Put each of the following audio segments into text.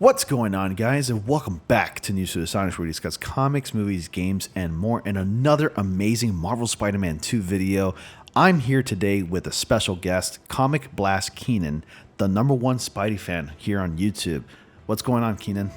What's going on, guys, and welcome back to News to the Sonics, where we discuss comics, movies, games, and more in another amazing Marvel Spider-Man 2 video. I'm here today with a special guest, Comic Blast Keenan, the #1 Spidey fan here on YouTube. What's going on, Keenan?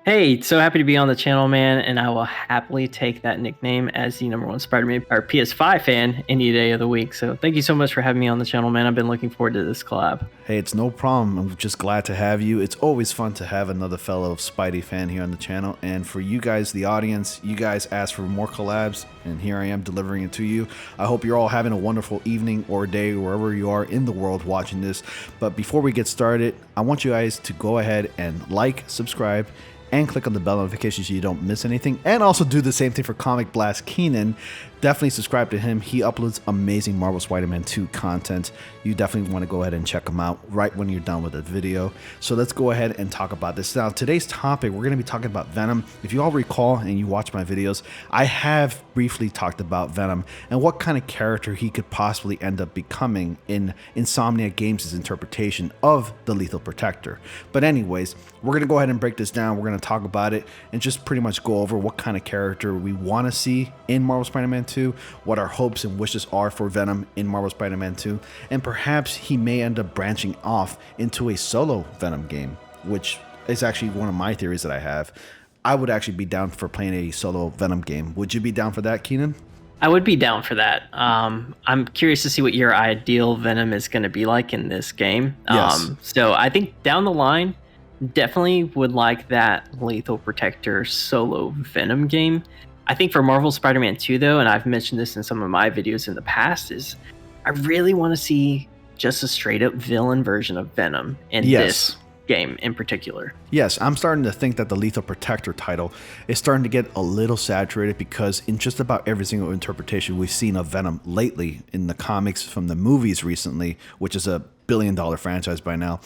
Hey, so happy to be on the channel, man, and I will happily take that nickname as the #1 Spider-Man or PS5 fan any day of the week. So thank you so much for having me on the channel, man. I've been looking forward to this collab. Hey, it's no problem. I'm just glad to have you. It's always fun to have another fellow Spidey fan here on the channel. And for you guys, the audience, you guys asked for more collabs, and here I am delivering it to you. I hope you're all having a wonderful evening or day wherever you are in the world watching this. But before we get started, I want you guys to go ahead and like, subscribe, and click on the bell notifications so you don't miss anything. And also do the same thing for Comic Blast Keenan. Definitely subscribe to him. He uploads amazing Marvel Spider-Man 2 content. You definitely want to go ahead and check him out right when you're done with the video. So let's go ahead and talk about this. Now, today's topic, we're going to be talking about Venom. If you all recall and you watch my videos, I have briefly talked about Venom and what kind of character he could possibly end up becoming in Insomniac Games' interpretation of the Lethal Protector. But anyways, we're going to go ahead and break this down. We're going to talk about it and just pretty much go over what kind of character we want to see in Marvel Spider-Man 2, what our hopes and wishes are for Venom in Marvel Spider-Man 2, and perhaps he may end up branching off into a solo Venom game, which is actually one of my theories that I have. I would actually be down for playing a solo Venom game. Would you be down for that, Keenan? I would be down for that. I'm curious to see what your ideal Venom is going to be like in this game. Yes. So I think down the line, definitely would like that Lethal Protector solo Venom game. I think for Marvel Spider-Man 2, though, and I've mentioned this in some of my videos in the past, is I really want to see just a straight-up villain version of Venom in this game in particular. Yes, I'm starting to think that the Lethal Protector title is starting to get a little saturated, because in just about every single interpretation we've seen of Venom lately in the comics, from the movies recently, which is a billion-dollar franchise by now,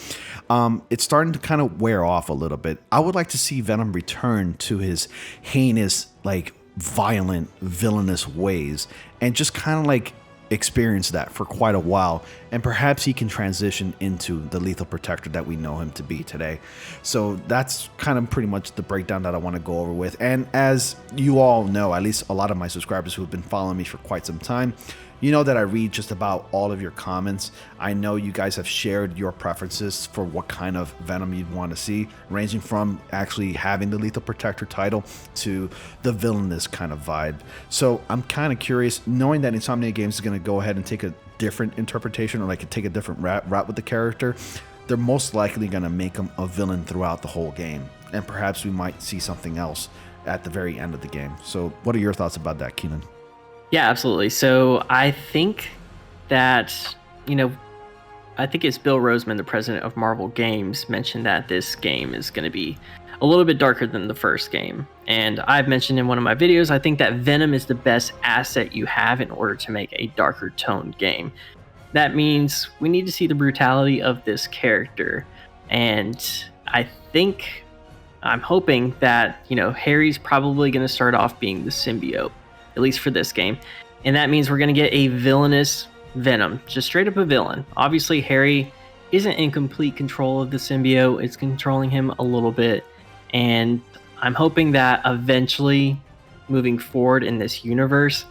it's starting to kind of wear off a little bit. I would like to see Venom return to his heinous, like, violent, villainous ways and just kind of like experience that for quite a while, and perhaps he can transition into the Lethal Protector that we know him to be today. So that's kind of pretty much the breakdown that I want to go over with. And as you all know, at least a lot of my subscribers who have been following me for quite some time, you know that I read just about all of your comments. I know you guys have shared your preferences for what kind of Venom you'd want to see, ranging from actually having the Lethal Protector title to the villainous kind of vibe. So I'm kind of curious, knowing that Insomniac Games is going to go ahead and take a different interpretation, or like take a different route with the character. They're most likely going to make him a villain throughout the whole game, and perhaps we might see something else at the very end of the game. So what are your thoughts about that, Keenan? Yeah, absolutely. So I think that, I think it's Bill Roseman, the president of Marvel Games, mentioned that this game is going to be a little bit darker than the first game. And I've mentioned in one of my videos, I think that Venom is the best asset you have in order to make a darker toned game. That means we need to see the brutality of this character. And I'm hoping that, Harry's probably going to start off being the symbiote, at least for this game. And that means we're going to get a villainous Venom, just straight up a villain. Obviously, Harry isn't in complete control of the symbiote. It's controlling him a little bit. And I'm hoping that eventually, moving forward in this universe,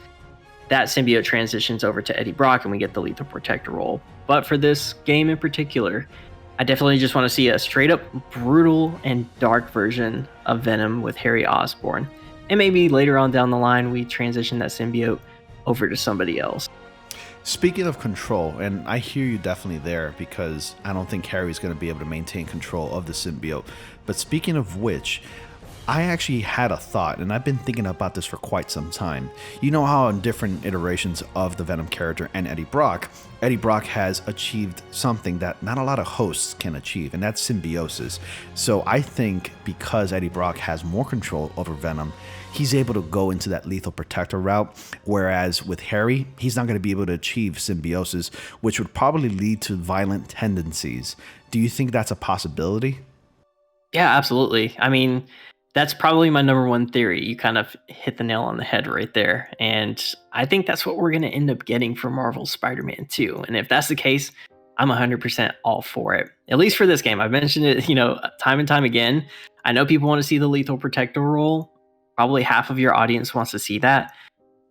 that symbiote transitions over to Eddie Brock and we get the Lethal Protector role. But for this game in particular, I definitely just want to see a straight up brutal and dark version of Venom with Harry Osborn. And maybe later on down the line, we transition that symbiote over to somebody else. Speaking of control, and I hear you definitely there, because I don't think Harry's going to be able to maintain control of the symbiote. But speaking of which, I actually had a thought, and I've been thinking about this for quite some time. You know how in different iterations of the Venom character and Eddie Brock has achieved something that not a lot of hosts can achieve, and that's symbiosis. So I think because Eddie Brock has more control over Venom, he's able to go into that Lethal Protector route, whereas with Harry, he's not going to be able to achieve symbiosis, which would probably lead to violent tendencies. Do you think that's a possibility? Yeah, absolutely. I mean, that's probably my #1 theory. You kind of hit the nail on the head right there. And I think that's what we're going to end up getting for Marvel Spider-Man 2. And if that's the case, I'm 100% all for it. At least for this game. I've mentioned it, time and time again. I know people want to see the lethal protector role. Probably half of your audience wants to see that.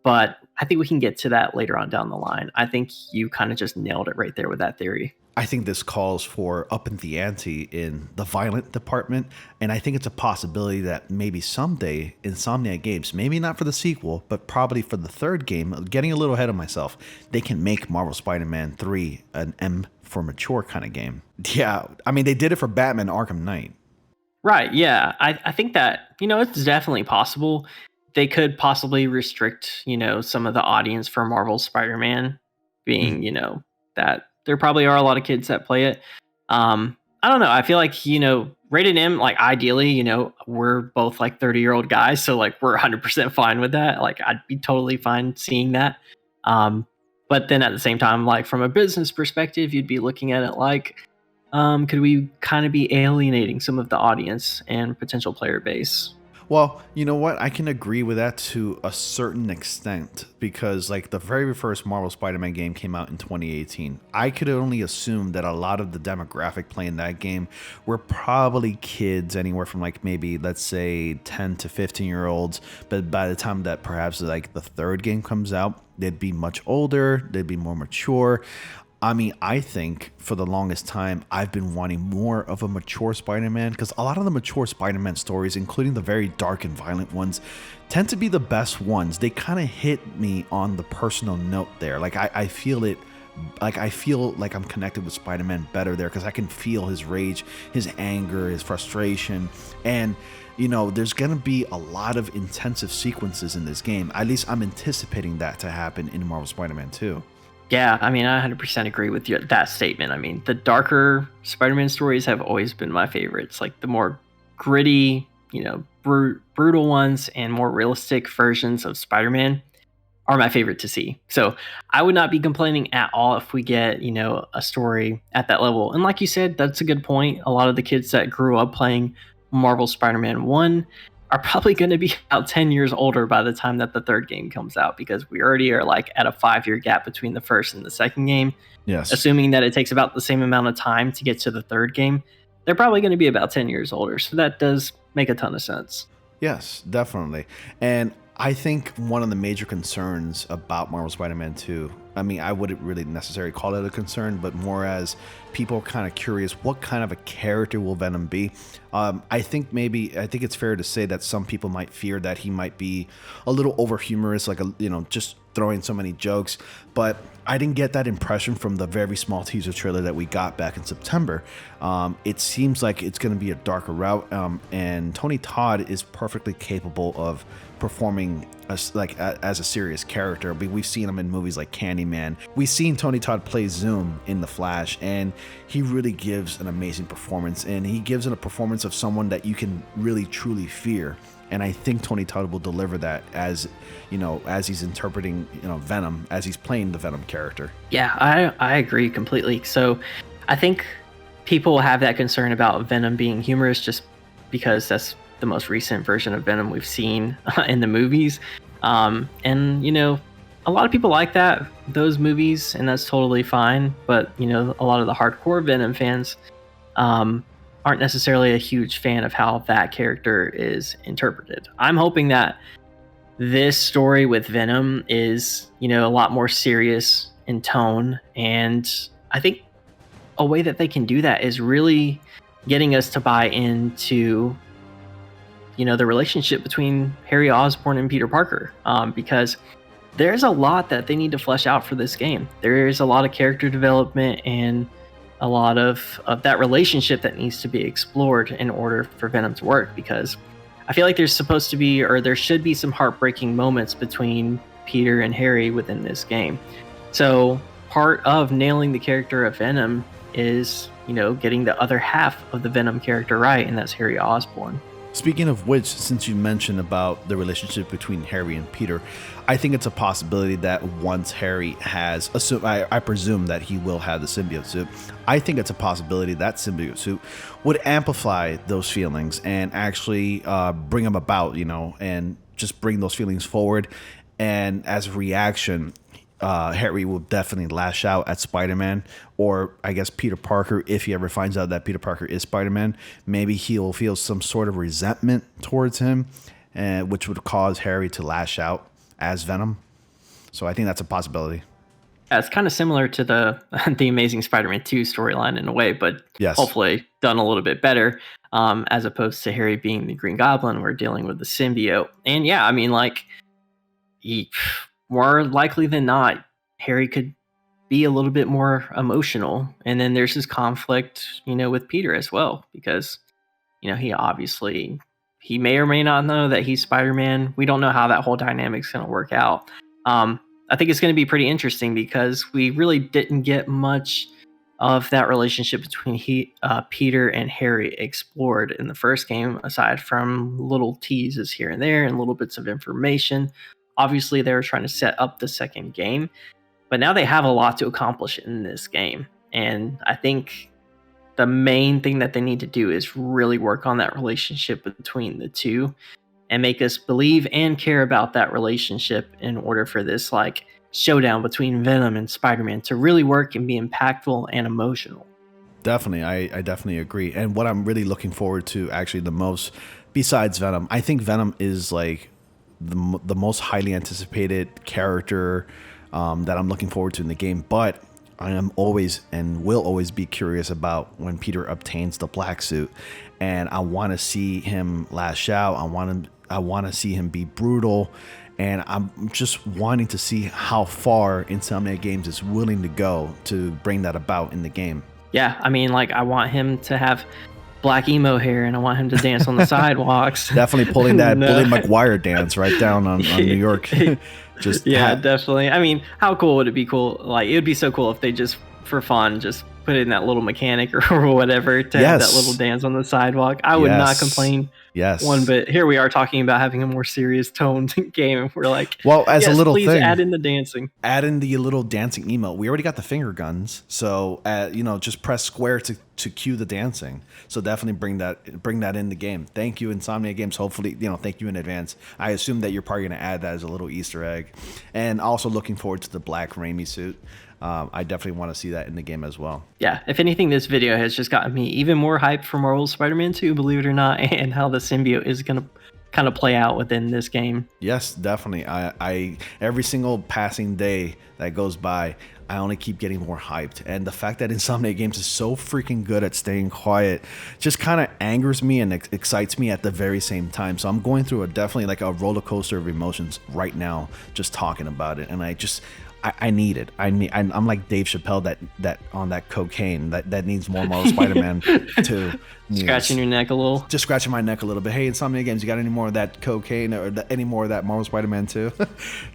But I think we can get to that later on down the line. I think you kind of just nailed it right there with that theory. I think this calls for upping the ante in the violent department, and I think it's a possibility that maybe someday Insomniac Games, maybe not for the sequel, but probably for the third game, getting a little ahead of myself, they can make Marvel Spider-Man 3 an M for mature kind of game. Yeah, I mean, they did it for Batman Arkham Knight. Right, yeah. I think that, it's definitely possible. They could possibly restrict, some of the audience for Marvel Spider-Man being, that there probably are a lot of kids that play it. I don't know. I feel like, rated M, like ideally, we're both like 30-year-old guys. So like we're 100% fine with that. Like I'd be totally fine seeing that. But then at the same time, like from a business perspective, you'd be looking at it like, could we kind of be alienating some of the audience and potential player base? Well, you know what? I can agree with that to a certain extent because like the very first Marvel Spider-Man game came out in 2018. I could only assume that a lot of the demographic playing that game were probably kids anywhere from like maybe let's say 10 to 15-year-olds. But by the time that perhaps like the third game comes out, they'd be much older, they'd be more mature. I mean, I think for the longest time, I've been wanting more of a mature Spider-Man because a lot of the mature Spider-Man stories, including the very dark and violent ones, tend to be the best ones. They kind of hit me on the personal note there. Like I feel it. Like I feel like I'm connected with Spider-Man better there because I can feel his rage, his anger, his frustration. And, there's going to be a lot of intensive sequences in this game. At least I'm anticipating that to happen in Marvel Spider-Man 2. Yeah, I mean, I 100% agree with you that statement. I mean, the darker Spider-Man stories have always been my favorites. Like the more gritty, brutal ones and more realistic versions of Spider-Man are my favorite to see. So I would not be complaining at all if we get, a story at that level. And like you said, that's a good point. A lot of the kids that grew up playing Marvel Spider-Man 1 are probably going to be about 10 years older by the time that the third game comes out because we already are like at a 5-year gap between the first and the second game. Yes. Assuming that it takes about the same amount of time to get to the third game, they're probably going to be about 10 years older. So that does make a ton of sense. Yes, definitely. And I think one of the major concerns about Marvel Spider-Man 2, I mean, I wouldn't really necessarily call it a concern, but more as people are kind of curious, what kind of a character will Venom be? I think it's fair to say that some people might fear that he might be a little over humorous, like, just throwing so many jokes. But I didn't get that impression from the very small teaser trailer that we got back in September. It seems like it's going to be a darker route, and Tony Todd is perfectly capable of performing as a serious character. We've seen him in movies like Candyman. We've seen Tony Todd play Zoom in The Flash, and he really gives an amazing performance, and he gives it a performance of someone that you can really truly fear. And I think Tony Todd will deliver that as he's interpreting, Venom, as he's playing the Venom character. Yeah, I agree completely. So I think people have that concern about Venom being humorous just because that's the most recent version of Venom we've seen in the movies. And, a lot of people like those movies, and that's totally fine. But, a lot of the hardcore Venom fans aren't necessarily a huge fan of how that character is interpreted. I'm hoping that this story with Venom is, a lot more serious in tone. And I think a way that they can do that is really getting us to buy into, the relationship between Harry Osborn and Peter Parker, because there's a lot that they need to flesh out for this game. There's a lot of character development and a lot of that relationship that needs to be explored in order for Venom to work, because I feel like there should be some heartbreaking moments between Peter and Harry within this game. So part of nailing the character of Venom is, getting the other half of the Venom character right, and that's Harry Osborn. Speaking of which, since you mentioned about the relationship between Harry and Peter, I think it's a possibility that once Harry has, I presume that he will have the symbiote suit. I think it's a possibility that symbiote suit would amplify those feelings and actually bring them about, and just bring those feelings forward. And as a reaction, Harry will definitely lash out at Spider-Man, or I guess Peter Parker, if he ever finds out that Peter Parker is Spider-Man. Maybe he'll feel some sort of resentment towards him, which would cause Harry to lash out as Venom. So I think that's a possibility. Yeah, it's kind of similar to the the Amazing Spider-Man 2 storyline in a way, but Yes. hopefully done a little bit better, as opposed to Harry being the Green Goblin. We're dealing with the symbiote. And yeah, I mean, like, more likely than not, Harry could be a little bit more emotional. And then there's this conflict, with Peter as well, because, he may or may not know that he's Spider-Man. We don't know how that whole dynamic's going to work out. I think it's going to be pretty interesting because we really didn't get much of that relationship between Peter and Harry explored in the first game, aside from little teases here and there and little bits of information. Obviously, they were trying to set up the second game, but now they have a lot to accomplish in this game. And I think the main thing that they need to do is really work on that relationship between the two and make us believe and care about that relationship in order for this showdown between Venom and Spider-Man to really work and be impactful and emotional. Definitely. I definitely agree. And what I'm really looking forward to actually the most, besides Venom, I think Venom is like the most highly anticipated character that I'm looking forward to in the game. But I am always and will always be curious about when Peter obtains the black suit, and I want to see him lash out. I want to see him be brutal, and I'm just wanting to see how far Insomniac Games is willing to go to bring that about in the game. Yeah, I mean, I want him to have black emo hair, and I want him to dance on the sidewalks. Definitely pulling that Billy McGuire dance right down on New York. Definitely. I mean, how cool would it be? It would be so cool if they just, for fun, just put in that little mechanic or whatever to have that little dance on the sidewalk. I would not complain. Yes. One bit. Here we are talking about having a more serious toned game, and we're like, well, as a little please thing, add in the dancing. Add in the little dancing emote. We already got the finger guns, so just press square to cue the dancing. So definitely bring that in the game. Thank you, Insomniac Games. Hopefully, thank you in advance. I assume that you're probably going to add that as a little Easter egg, and also looking forward to the black Raimi suit. I definitely want to see that in the game as well. Yeah, if anything, this video has just gotten me even more hyped for Marvel's Spider-Man 2, believe it or not, and how the symbiote is going to kind of play out within this game. Yes, definitely. I every single passing day that goes by, I only keep getting more hyped. And the fact that Insomniac Games is so freaking good at staying quiet just kind of angers me and excites me at the very same time. So I'm going through definitely a roller coaster of emotions right now just talking about it. And I need it. I'm like Dave Chappelle that on that cocaine that needs more Marvel Spider-Man 2. Scratching your neck a little. Just scratching my neck a little bit. Hey, Insomniac Games, you got any more of that cocaine or any more of that Marvel Spider-Man 2?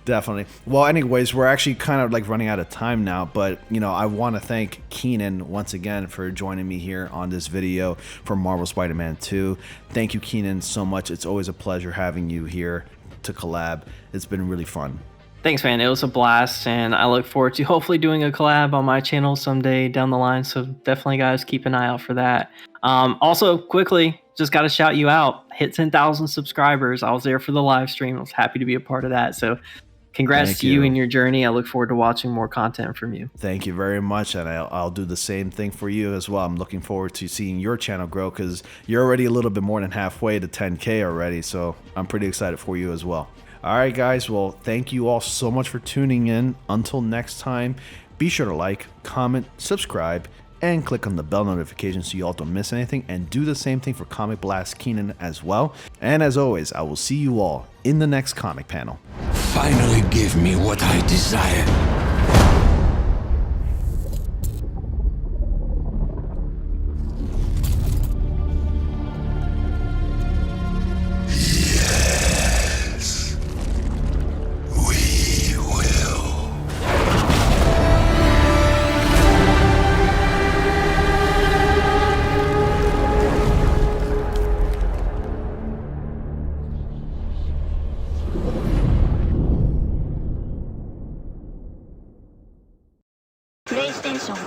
Definitely. Well, anyways, we're actually kind of running out of time now, but I want to thank Keenan once again for joining me here on this video for Marvel Spider-Man 2. Thank you, Keenan, so much. It's always a pleasure having you here to collab. It's been really fun. Thanks, man. It was a blast, and I look forward to hopefully doing a collab on my channel someday down the line. So definitely, guys, keep an eye out for that. Also, quickly, just got to shout you out. Hit 10,000 subscribers. I was there for the live stream. I was happy to be a part of that. So congrats to you and your journey. I look forward to watching more content from you. Thank you very much, and I'll do the same thing for you as well. I'm looking forward to seeing your channel grow because you're already a little bit more than halfway to 10K already. So I'm pretty excited for you as well. All right, guys. Well, thank you all so much for tuning in. Until next time, be sure to like, comment, subscribe, and click on the bell notification so you all don't miss anything. And do the same thing for Comic Blast Keenan as well. And as always, I will see you all in the next comic panel. Finally give me what I desire. PlayStation